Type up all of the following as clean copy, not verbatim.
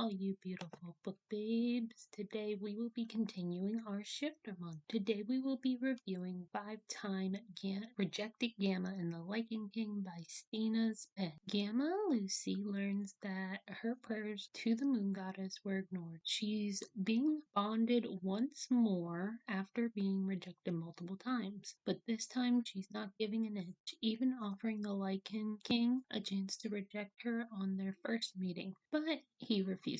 all you beautiful book babes. Today we will be continuing our shifter month. Today we will be reviewing 5-Time Rejected Gamma and the Lycan King by Stina's pen. Gamma Lucy learns that her prayers to the moon goddess were ignored. She's being bonded once more after being rejected multiple times. But this time she's not giving an inch, even offering the Lycan King a chance to reject her on their first meeting. But he refuses.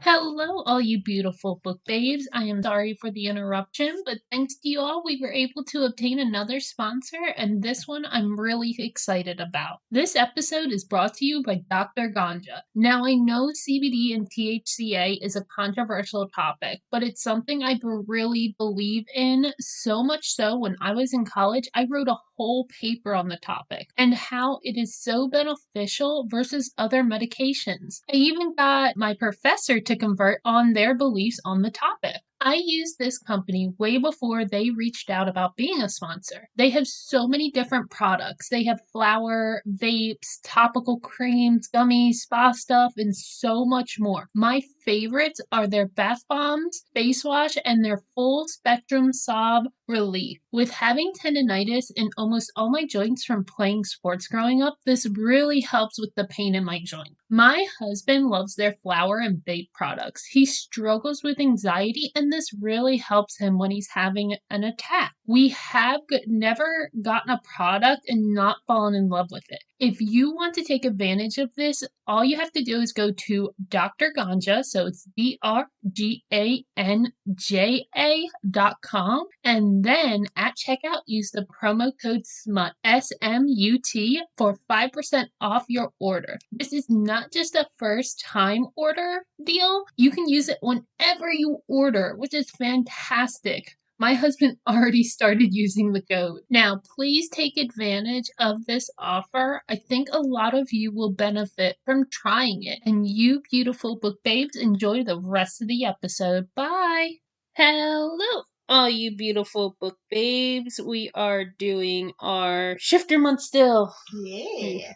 Hello, all you beautiful book babes. I am sorry for the interruption, but thanks to you all, we were able to obtain another sponsor, and this one I'm really excited about. This episode is brought to you by Dr. Ganja. Now, I know CBD and THCA is a controversial topic, but it's something I really believe in, so much so when I was in college, I wrote a whole paper on the topic and how it is so beneficial versus other medications. I even got my professor to convert on their beliefs on the topic. I used this company way before they reached out about being a sponsor. They have so many different products. They have flower, vapes, topical creams, gummies, spa stuff, and so much more. My favorites are their bath bombs, face wash, and their full spectrum sob relief. With having tendinitis in almost all my joints from playing sports growing up, this really helps with the pain in my joint. My husband loves their flower and vape products. He struggles with anxiety, and this really helps him when he's having an attack. We have never gotten a product and not fallen in love with it. If you want to take advantage of this, all you have to do is go to Dr. Ganja, so it's DrGanja.com, and then at checkout use the promo code SMUT, S-M-U-T, for 5% off your order. This is not just a first time order deal. You can use it whenever you order, which is fantastic. My husband already started using the code. Now, please take advantage of this offer. I think a lot of you will benefit from trying it. And you beautiful book babes, enjoy the rest of the episode. Bye! Hello, all you beautiful book babes. We are doing our shifter month still. Yeah.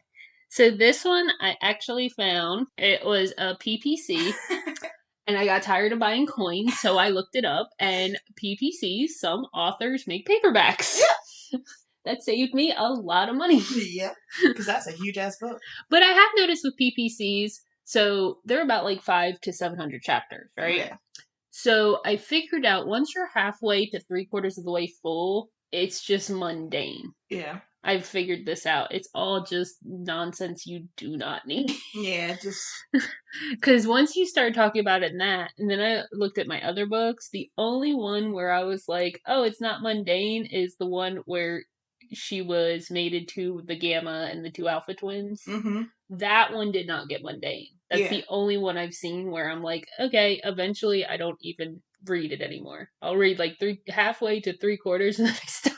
So this one I actually found. It was a PPC. And I got tired of buying coins, so I looked it up, and PPCs, some authors make paperbacks. Yeah. That saved me a lot of money. Yeah, because that's a huge-ass book. But I have noticed with PPCs, so they're about like 500 to 700 chapters, right? Yeah. So I figured out once you're halfway to 3/4 of the way full, it's just mundane. Yeah. I've figured this out. It's all just nonsense you do not need. Yeah, just... Because once you start talking about it in that, and then I looked at my other books, the only one where I was like, oh, it's not mundane is the one where she was mated to the Gamma and the 2 Alpha twins. Mm-hmm. That one did not get mundane. That's the only one I've seen where I'm like, okay, eventually I don't even read it anymore. I'll read like halfway to 3/4 and then I stop.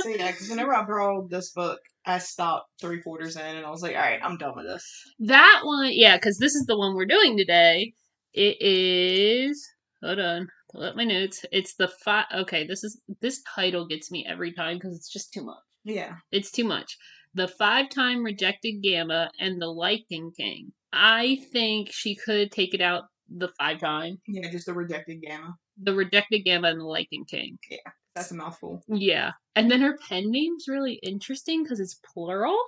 So yeah, because whenever I borrowed this book, I stopped 3/4 in and I was like, alright, I'm done with this. That one, yeah, because this is the one we're doing today. It is, hold on, pull up my notes. It's the okay, this title gets me every time because it's just too much. Yeah. It's too much. The 5-Time Rejected Gamma and the Lycan King. I think she could take it out the 5-time. Yeah, just the Rejected Gamma. The Rejected Gamma and the Lycan King. Yeah, that's a mouthful. Yeah. And then her pen name's really interesting because it's plural.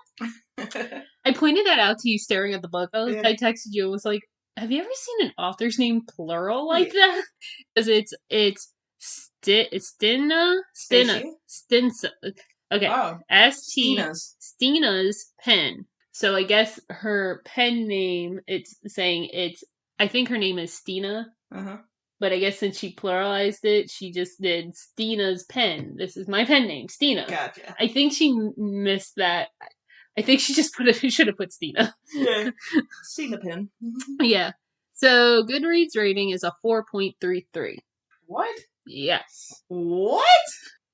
I pointed that out to you staring at the book. I texted you and was like, have you ever seen an author's name plural like that? Because it's Stina. Okay. Oh, Stina's pen. So I guess her pen name, it's saying I think her name is Stina. Uh-huh. But I guess since she pluralized it, she just did Stina's pen. This is my pen name, Stina. Gotcha. I think she missed that. I think she just should have put Stina. Yeah. Stina pen. Yeah. So Goodreads rating is a 4.33. What? Yes. What?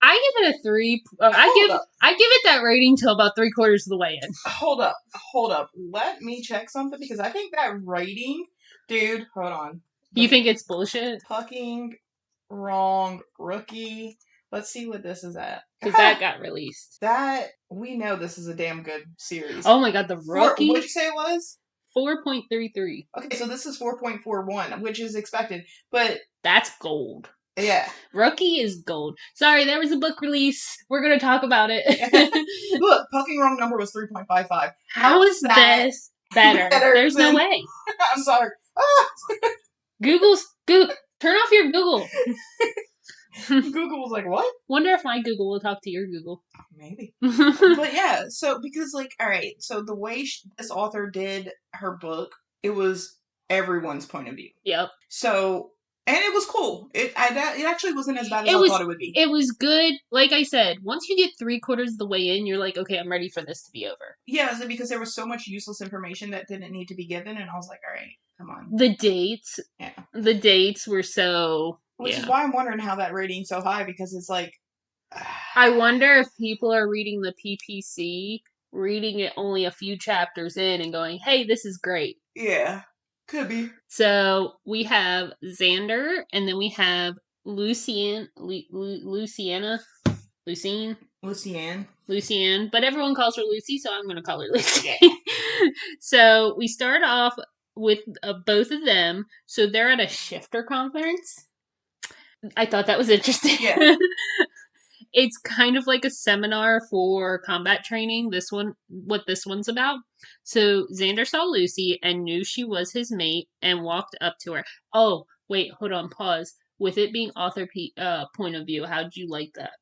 I give it a 3. I give it that rating till about 3/4 of the way in. Hold up. Let me check something because I think that rating Dude, hold on. You think it's bullshit? Fucking wrong rookie. Let's see what this is at. Because that got released. That, we know this is a damn good series. Oh my god, the rookie? What'd you say it was? 4.33. Okay, so this is 4.41, which is expected, but... That's gold. Yeah. Rookie is gold. Sorry, there was a book release. We're going to talk about it. Look, fucking wrong number was 3.55. How is this better? There's no way. I'm sorry. Google, turn off your Google. Google was like, what? Wonder if my Google will talk to your Google. Maybe. But yeah, so because like, alright, so the way this author did her book, it was everyone's point of view. Yep. So, and it was cool. It actually wasn't as bad as I thought it would be. It was good. Like I said, once you get 3/4 of the way in, you're like, okay, I'm ready for this to be over. Yeah, because there was so much useless information that didn't need to be given, and I was like, alright, come on. The dates. Yeah. The dates were so... Which is why I'm wondering how that rating's so high, because it's like... I wonder if people are reading the PPC, reading it only a few chapters in and going, hey, this is great. Yeah, could be. So we have Xander, and then we have Lucianne, but everyone calls her Lucy, so I'm going to call her Lucy. So we start off with both of them. So they're at a shifter conference. I thought that was interesting. Yeah. It's kind of like a seminar for combat training. What this one's about. So Xander saw Lucy and knew she was his mate and walked up to her. Oh, wait, hold on, pause. With it being author point of view, how'd you like that?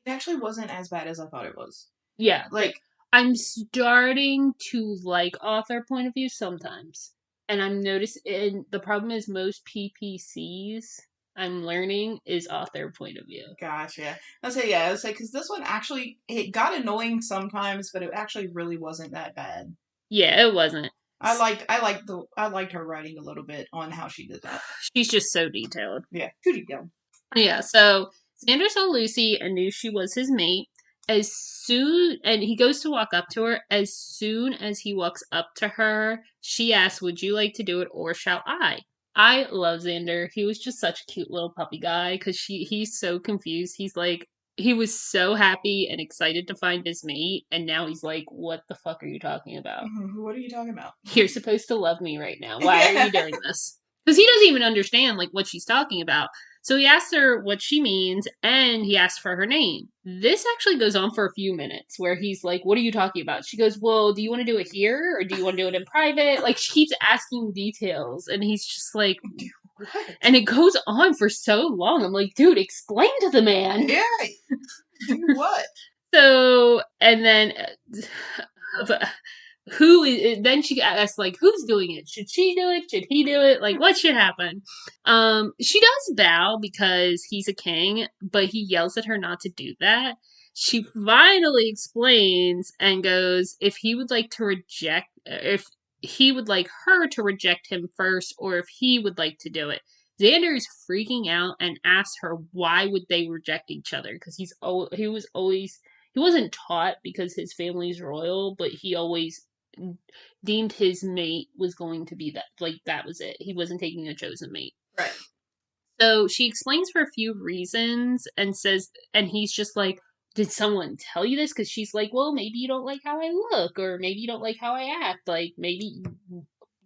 It actually wasn't as bad as I thought it was. Yeah, like I'm starting to like author point of view sometimes. And I'm noticing the problem is most PPCs I'm learning is author point of view. Gotcha. I was like, because this one actually, it got annoying sometimes, but it actually really wasn't that bad. Yeah, it wasn't. I liked her writing a little bit on how she did that. She's just so detailed. Yeah, too detailed. Yeah, so Xander saw Lucy and knew she was his mate. And he goes to walk up to her. As soon as he walks up to her, she asks, would you like to do it or shall I? I love Xander. He was just such a cute little puppy guy because he's so confused. He's like, he was so happy and excited to find his mate, and now he's like, what the fuck are you talking about? Mm-hmm. What are you talking about? You're supposed to love me right now. Why are you doing this? Because he doesn't even understand like what she's talking about. So he asks her what she means, and he asks for her name. This actually goes on for a few minutes, where he's like, what are you talking about? She goes, well, do you want to do it here, or do you want to do it in private? Like, she keeps asking details, and he's just like... What? And it goes on for so long. I'm like, dude, explain to the man. Yeah. Do what? So, and then... then she asks, like, who's doing it? Should she do it? Should he do it? Like, what should happen? She does bow because he's a king, but he yells at her not to do that. She finally explains and goes, if he would like her to reject him first, or if he would like to do it. Xander is freaking out and asks her why would they reject each other, because he wasn't taught because his family's royal, but he always deemed his mate was going to be that was it. He wasn't taking a chosen mate. Right. So she explains for a few reasons and says, and he's just like, did someone tell you this? Because she's like, well, maybe you don't like how I look, or maybe you don't like how I act. Like, maybe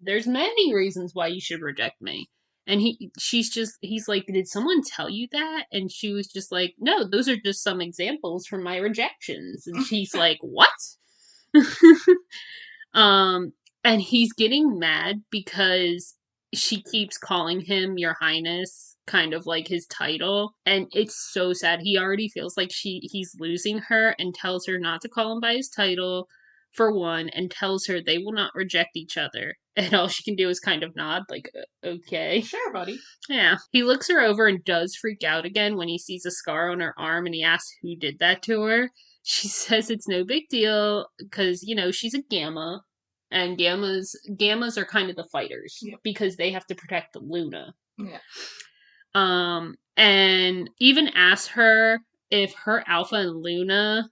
there's many reasons why you should reject me. And he's like, did someone tell you that? And she was just like, no, those are just some examples from my rejections. And she's like, what? And he's getting mad because she keeps calling him Your Highness, kind of like his title. And it's so sad. He already feels like he's losing her, and tells her not to call him by his title, for one, and tells her they will not reject each other. And all she can do is kind of nod, like, okay. Sure, buddy. Yeah. He looks her over and does freak out again when he sees a scar on her arm, and he asks who did that to her. She says it's no big deal, because, she's a Gamma, and Gammas are kind of the fighters, yep, because they have to protect the Luna. Yeah. And even asks her if her Alpha and Luna,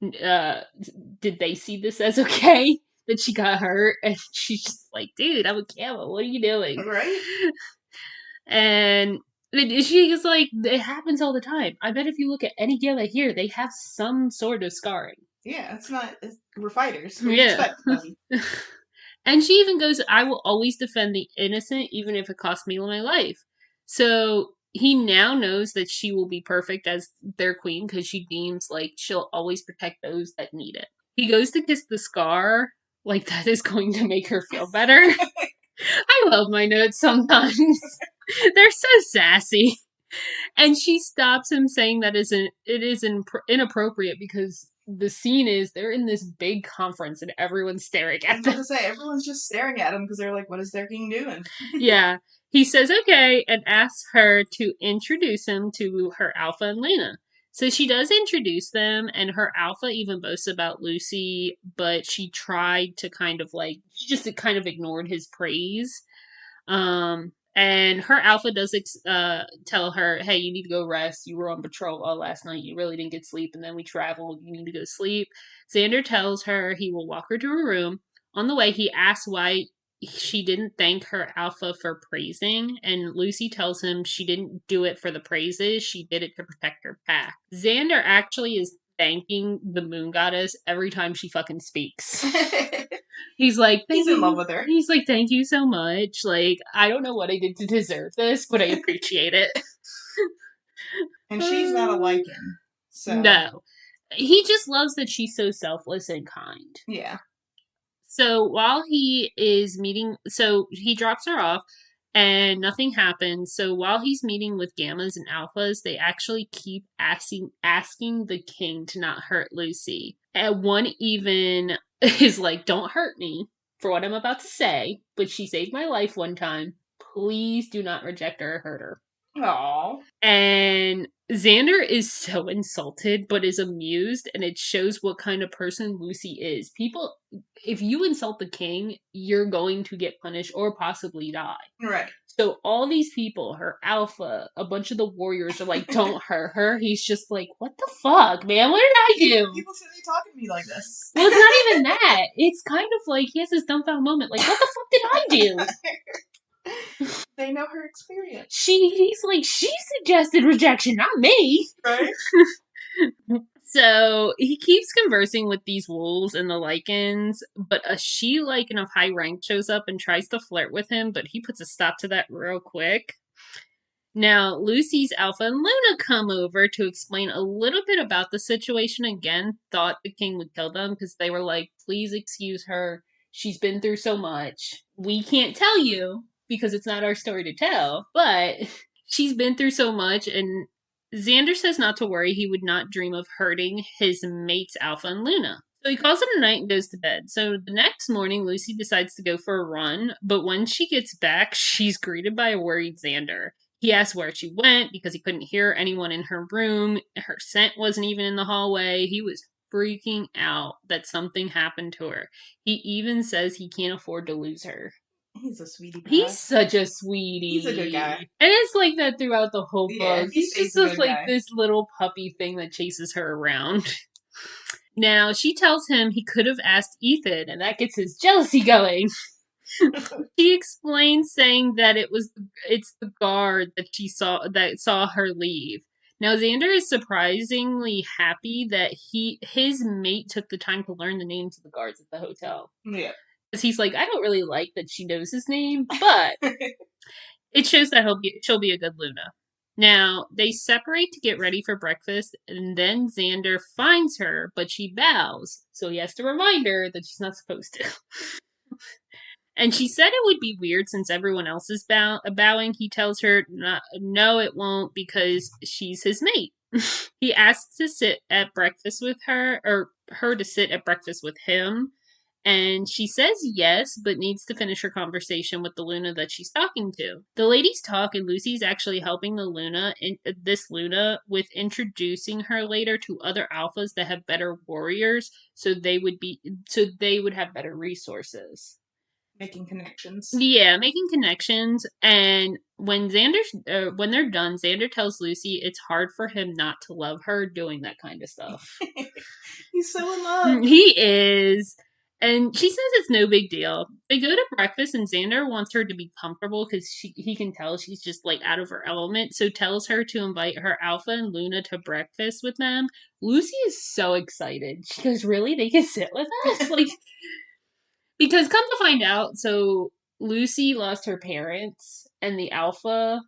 did they see this as okay? that she got hurt, and she's just like, dude, I'm a camel. What are you doing? Right? And she is like, it happens all the time. I bet if you look at any gamma here, they have some sort of scarring. Yeah, we're fighters. What do you expect, buddy? And she even goes, I will always defend the innocent, even if it costs me my life. So he now knows that she will be perfect as their queen because she deems like she'll always protect those that need it. He goes to kiss the scar, like that is going to make her feel better. I love my notes sometimes. They're so sassy. And she stops him saying that it is inappropriate because the scene is they're in this big conference and everyone's staring at them. I was going to say, everyone's just staring at him because they're like, what is their king doing? Yeah. He says okay and asks her to introduce him to her Alpha and Luna. So she does introduce them, and her Alpha even boasts about Lucy, but she tried to she just kind of ignored his praise. And her Alpha does tell her, hey, you need to go rest. You were on patrol all last night. You really didn't get sleep, and then we traveled. You need to go sleep. Xander tells her he will walk her to her room. On the way, he asks why she didn't thank her Alpha for praising, and Lucy tells him she didn't do it for the praises. She did it to protect her pack. Xander actually is thanking the moon goddess every time she fucking speaks. He's like, he's in love with her. He's like, thank you so much. Like, I don't know what I did to deserve this, but I appreciate it. And she's not a Lycan. So. No. He just loves that she's so selfless and kind. Yeah. So while he is meeting, so he drops her off and nothing happens. So while he's meeting with gammas and alphas, they actually keep asking the king to not hurt Lucy. And one even is like, don't hurt me for what I'm about to say, but she saved my life one time. Please do not reject her or hurt her. Aww. And Xander is so insulted, but is amused, and it shows what kind of person Lucy is. People, if you insult the king, you're going to get punished or possibly die. Right. So all these people, her Alpha, a bunch of the warriors are like, don't hurt her. He's just like, what the fuck, man? What did I do? People shouldn't be talking to me like this. Well, it's not even that. It's kind of like he has this dumbfounded moment, like, what the fuck did I do? They know her experience. He's like, she suggested rejection, not me. Right? So he keeps conversing with these wolves and the Lycans, but a she-Lycan of high rank shows up and tries to flirt with him, but he puts a stop to that real quick. Now, Lucy's Alpha and Luna come over to explain a little bit about the situation again. Thought the king would kill them because they were like, please excuse her. She's been through so much. We can't tell you because it's not our story to tell, but she's been through so much, and Xander says not to worry. He would not dream of hurting his mates Alpha and Luna. So he calls it a night and goes to bed. So the next morning, Lucy decides to go for a run, but when she gets back, she's greeted by a worried Xander. He asks where she went because he couldn't hear anyone in her room. Her scent wasn't even in the hallway. He was freaking out that something happened to her. He even says he can't afford to lose her. He's a sweetie pie. He's such a sweetie. He's a good guy. And it's like that throughout the whole book. He's just like this little puppy thing that chases her around. Now, she tells him he could have asked Ethan, and that gets his jealousy going. She explains, saying that it's the guard that saw her leave. Now, Xander is surprisingly happy that his mate took the time to learn the names of the guards at the hotel. Yeah. Because he's like, I don't really like that she knows his name, but it shows that she'll be a good Luna. Now, they separate to get ready for breakfast, and then Xander finds her, but she bows, so he has to remind her that she's not supposed to. And she said it would be weird since everyone else is bowing. He tells her, no, it won't, because she's his mate. He asks to sit at breakfast with her, or her to sit at breakfast with him. And she says yes, but needs to finish her conversation with the Luna that she's talking to. The ladies talk, and Lucy's actually helping this Luna, with introducing her later to other alphas that have better warriors, so they would have better resources. Making connections. Yeah, making connections. And when they're done, Xander tells Lucy it's hard for him not to love her doing that kind of stuff. He's so in love. He is. And she says it's no big deal. They go to breakfast, and Xander wants her to be comfortable because he can tell she's just like out of her element. So tells her to invite her Alpha and Luna to breakfast with them. Lucy is so excited. She goes, "Really? They can sit with us?" Like, because come to find out, so Lucy lost her parents, and the Alpha,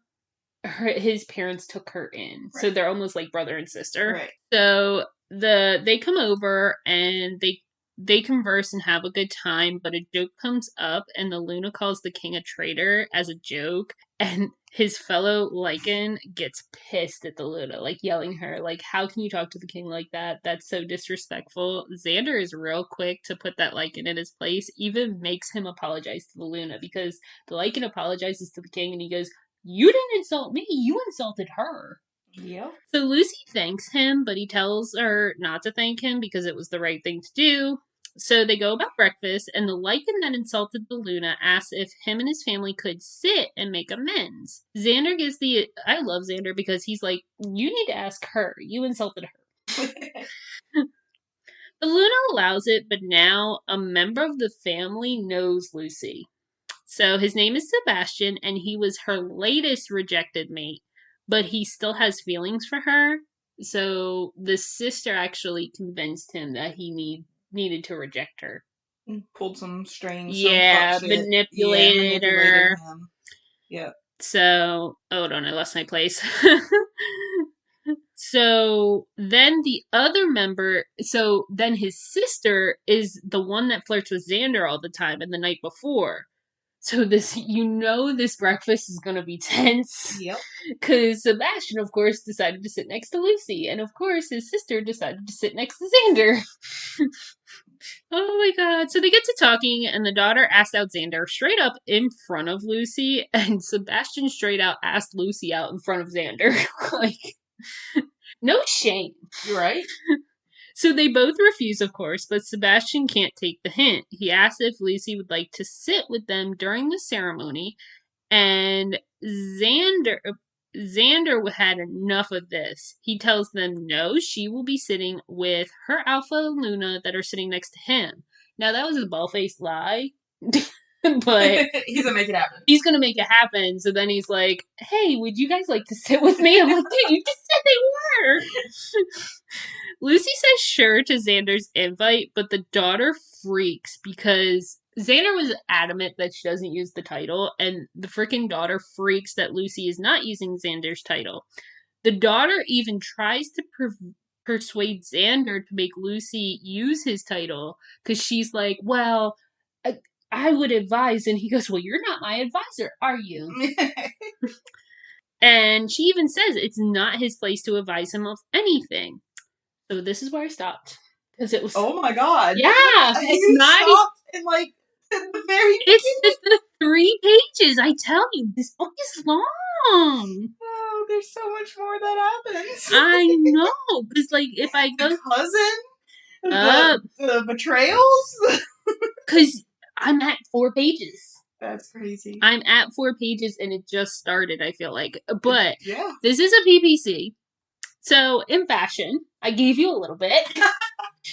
his parents took her in, so they're almost like brother and sister. Right. So they come over and they converse and have a good time, but a joke comes up, and the Luna calls the king a traitor as a joke, and his fellow Lycan gets pissed at the Luna, like yelling her, like, "How can you talk to the king like that? That's so disrespectful." Xander is real quick to put that Lycan in his place, even makes him apologize to the Luna, because the Lycan apologizes to the king, and he goes, "You didn't insult me, you insulted her." Yep. So Lucy thanks him, but he tells her not to thank him because it was the right thing to do. So they go about breakfast, and the Lycan that insulted the Luna asks if him and his family could sit and make amends. Xander gives the... I love Xander because he's like, "You need to ask her. You insulted her." The Luna allows it, but now a member of the family knows Lucy. So his name is Sebastian, and he was her latest rejected mate, but he still has feelings for her. So the sister actually convinced him that he needed to reject her. Pulled some strings. Yeah, some fuck shit. manipulated her. Him. Yeah. So, hold on, I lost my place. So then the other member, so then his sister is the one that flirts with Xander all the time and the night before. So this, this breakfast is gonna be tense. Yep. Because Sebastian, of course, decided to sit next to Lucy, and of course, his sister decided to sit next to Xander. Oh my god. So they get to talking, and the daughter asked out Xander straight up in front of Lucy, and Sebastian straight out asked Lucy out in front of Xander. Like, no shame. You're right. So they both refuse, of course, but Sebastian can't take the hint. He asks if Lucy would like to sit with them during the ceremony, and Xander had enough of this. He tells them no, she will be sitting with her Alpha and Luna that are sitting next to him. Now that was a bald-faced lie. But he's gonna make it happen. He's gonna make it happen. So then he's like, "Hey, would you guys like to sit with me?" I'm like, "Dude, you just said they were." Lucy says sure to Xander's invite, but the daughter freaks because Xander was adamant that she doesn't use the title, and the freaking daughter freaks that Lucy is not using Xander's title. The daughter even tries to persuade Xander to make Lucy use his title because she's like, "Well, I would advise," and he goes, "Well, you're not my advisor, are you?" And she even says it's not his place to advise him of anything. So this is where I stopped. Because it was... Oh my god. Yeah! It's not... stopped in, like, the very It's the 3 pages, I tell you. This book is long. Oh, there's so much more that happens. I know. Because, like, if I go... The cousin? The betrayals? Because I'm at 4 pages. That's crazy. I'm at 4 pages and it just started, I feel like. But yeah. This is a PPC. So, in fashion, I gave you a little bit.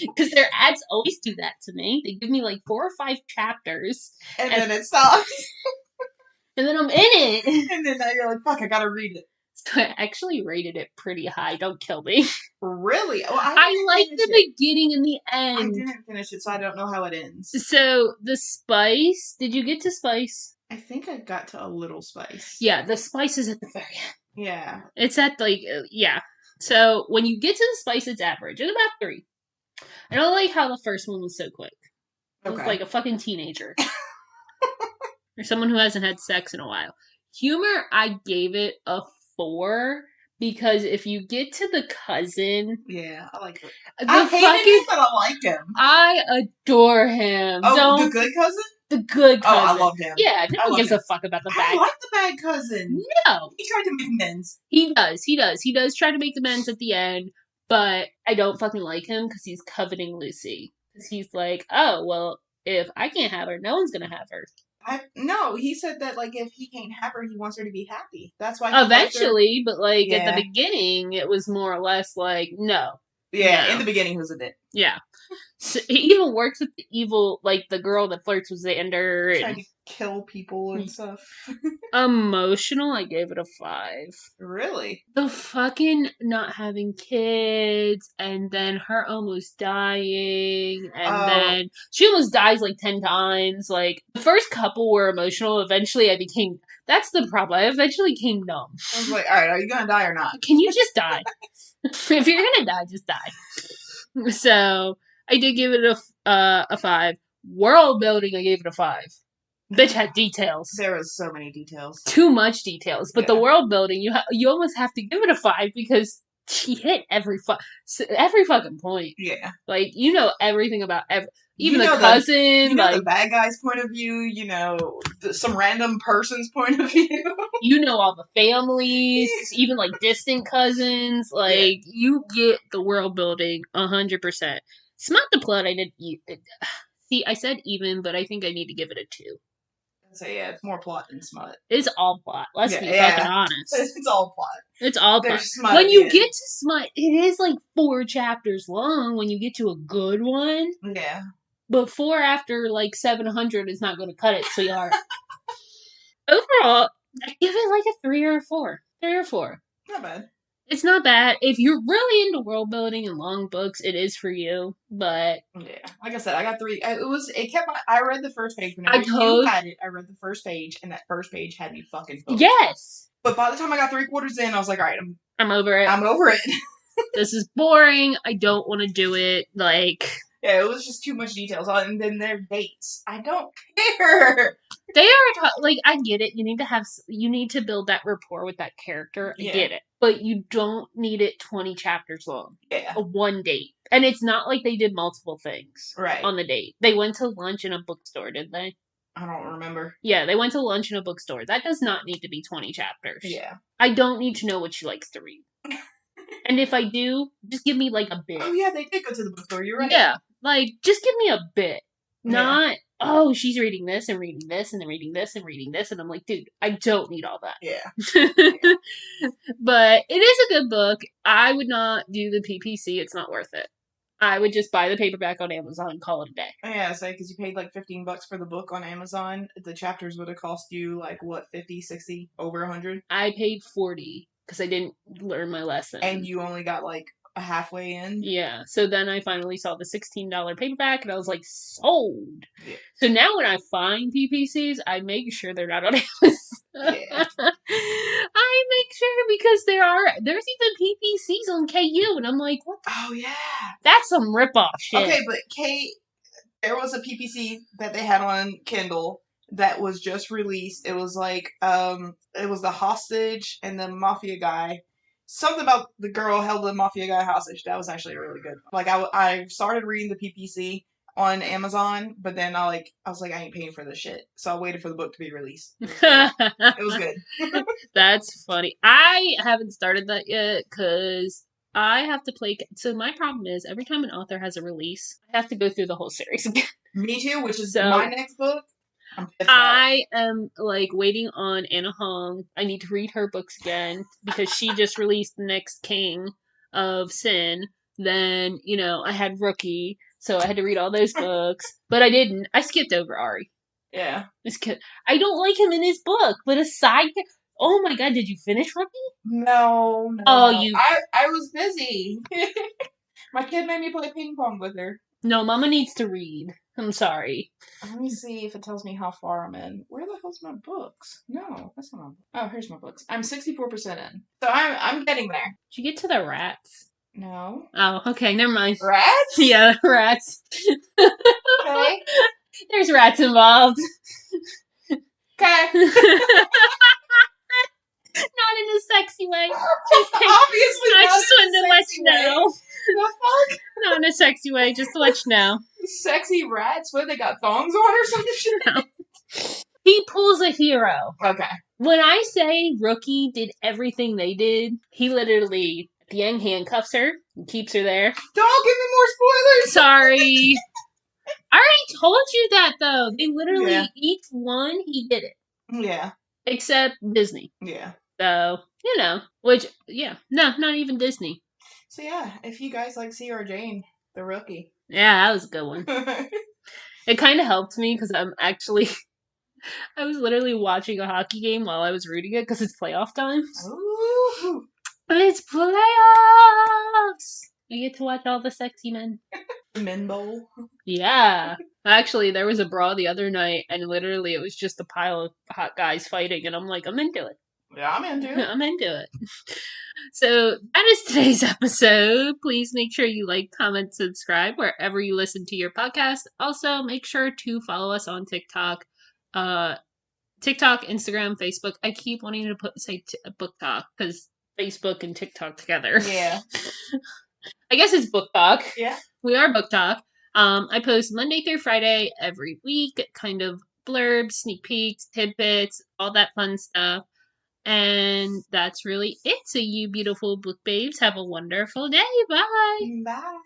Because their ads always do that to me. They give me like 4 or 5 chapters. And then it stops. And then I'm in it. And then now you're like, fuck, I gotta read it. So I actually rated it pretty high. Don't kill me. Really? Oh, I like the beginning and the end. I didn't finish it, so I don't know how it ends. So, the spice... Did you get to spice? I think I got to a little spice. Yeah, the spice is at the very end. Yeah. It's at, like, yeah. So, when you get to the spice, it's average. It's about 3. I don't like how the first one was so quick. It was like a fucking teenager. Or someone who hasn't had sex in a while. Humor, I gave it a 4 because if you get to the cousin... Yeah, I like it. I hated him, but I like him. I adore him. Oh, the good cousin? The good cousin. Oh, I love him. Yeah, no one gives a fuck about the bad. I like the bad cousin. No. He tried to make amends. He does. He does try to make amends at the end, but I don't fucking like him because he's coveting Lucy. Because he's like, oh, well, if I can't have her, no one's gonna have her. No, he said that, like, if he can't have her, he wants her to be happy. That's why. Eventually, but, like, at the beginning, it was more or less like, no. Yeah, No. in the beginning, he was a dick. Yeah. So he even works with the evil, like, the girl that flirts with Xander. Tried And to kill people and stuff. emotional, I gave it a 5. Really? The fucking not having kids, and then her almost dying, and then she almost dies like 10 times. Like, the first couple were emotional. Eventually, that's the problem. I eventually came numb. I was like, alright, are you gonna die or not? Can you just die? If you're gonna die, just die. So, I did give it a 5. World building, I gave it a 5. Bitch had details. There was so many details. Too much details. But the world building, you almost have to give it a 5 because she hit every fucking point. Yeah. Like, you know everything about even the cousin. You know like, the bad guy's point of view. You know some random person's point of view. You know all the families, even like distant cousins. Like, you get the world building 100%. Smut the plot, I did. See, I said even, but I think I need to give it a 2. So yeah, it's more plot than smut. It's all plot. Let's be fucking honest. It's all plot. It's all plot. Smut when you get to smut, it is like 4 chapters long when you get to a good one. Yeah. But 4 after like 700 is not going to cut it, sweetheart. Overall, I give it like a 3 or a 4. 3 or 4. Not bad. It's not bad. If you're really into world building and long books, it is for you. But yeah, like I said, I got 3. I read the first page whenever you had it. I read the first page, and that first page had me fucking hooked. Yes. But by the time I got 3/4 in, I was like, all right, I'm over it. I'm over it. This is boring. I don't want to do it. Like, yeah, it was just too much details. And then their dates. I don't care. They are like, I get it. You need to build that rapport with that character. I get it, but you don't need it 20 chapters long. Yeah, a one date, and it's not like they did multiple things. Right on the date. They went to lunch in a bookstore, didn't they? I don't remember. Yeah, they went to lunch in a bookstore. That does not need to be 20 chapters. Yeah, I don't need to know what she likes to read. And if I do, just give me like a bit. Oh yeah, they did go to the bookstore. You're right. Yeah, like just give me a bit, not. Oh, she's reading this and reading this and then reading this and reading this. And I'm like, dude, I don't need all that. Yeah. But it is a good book. I would not do the PPC. It's not worth it. I would just buy the paperback on Amazon and call it a day. Yeah, say because you paid like $15 for the book on Amazon. The chapters would have cost you like what, 50, 60, over 100? I paid 40 because I didn't learn my lesson. And you only got like a halfway in? Yeah. So then I finally saw the $16 paperback and I was like, sold. Yeah. So now when I find PPCs, I make sure they're not on Amazon. Yeah. I make sure because there's even PPCs on KU and I'm like, what? Oh yeah. That's some ripoff shit. Okay, but there was a PPC that they had on Kindle that was just released. It was like, it was the hostage and the mafia guy. Something about the girl held the mafia guy hostage. That was actually really good. Like, I started reading the PPC on Amazon, but then I was like, I ain't paying for this shit. So I waited for the book to be released. It was good. That's funny. I haven't started that yet because I have to play. So my problem is every time an author has a release, I have to go through the whole series again. Me too, which is my next book. I am like waiting on Anna Hong. I need to read her books again because she just released the next King of Sin. Then, I had Rookie, so I had to read all those books. But I didn't. I skipped over Ari. Yeah. I don't like him in his book, but aside. Oh my god, did you finish Rookie? No. Oh, no. I was busy. My kid made me play ping pong with her. No, Mama needs to read. I'm sorry. Let me see if it tells me how far I'm in. Where the hell's my books? No, that's not my book. Oh, here's my books. I'm 64% in. So I'm getting there. Did you get to the rats? No. Oh, okay, never mind. Rats? Yeah, rats. Okay. There's rats involved. Okay. Not in a sexy way. Obviously I not just wanted to let you know. The fuck? Not in a sexy way, just to let you know. Sexy rats? What, they got thongs on or some shit? No. He pulls a hero. Okay. When I say Rookie did everything they did, he literally, at the end, handcuffs her and keeps her there. Don't give me more spoilers! Sorry. I already told you that, though. They literally, each one, he did it. Yeah. Except Disney. Yeah. So, not even Disney. So yeah, if you guys like C.R. Jane, the rookie. Yeah, that was a good one. It kind of helped me because I was literally watching a hockey game while I was reading it because it's playoff time. Ooh. It's playoffs! I get to watch all the sexy men. Men Bowl. Yeah. Actually, there was a brawl the other night, and literally it was just a pile of hot guys fighting, and I'm like, I'm into it. Yeah, I'm into it. I'm into it. So that is today's episode. Please make sure you like, comment, subscribe wherever you listen to your podcast. Also, make sure to follow us on TikTok. TikTok, Instagram, Facebook. I keep wanting to say book talk because Facebook and TikTok together. Yeah. I guess it's book talk. Yeah. We are book talk. I post Monday through Friday every week, kind of blurbs, sneak peeks, tidbits, all that fun stuff. And that's really it. So you beautiful book babes, have a wonderful day. Bye. Bye.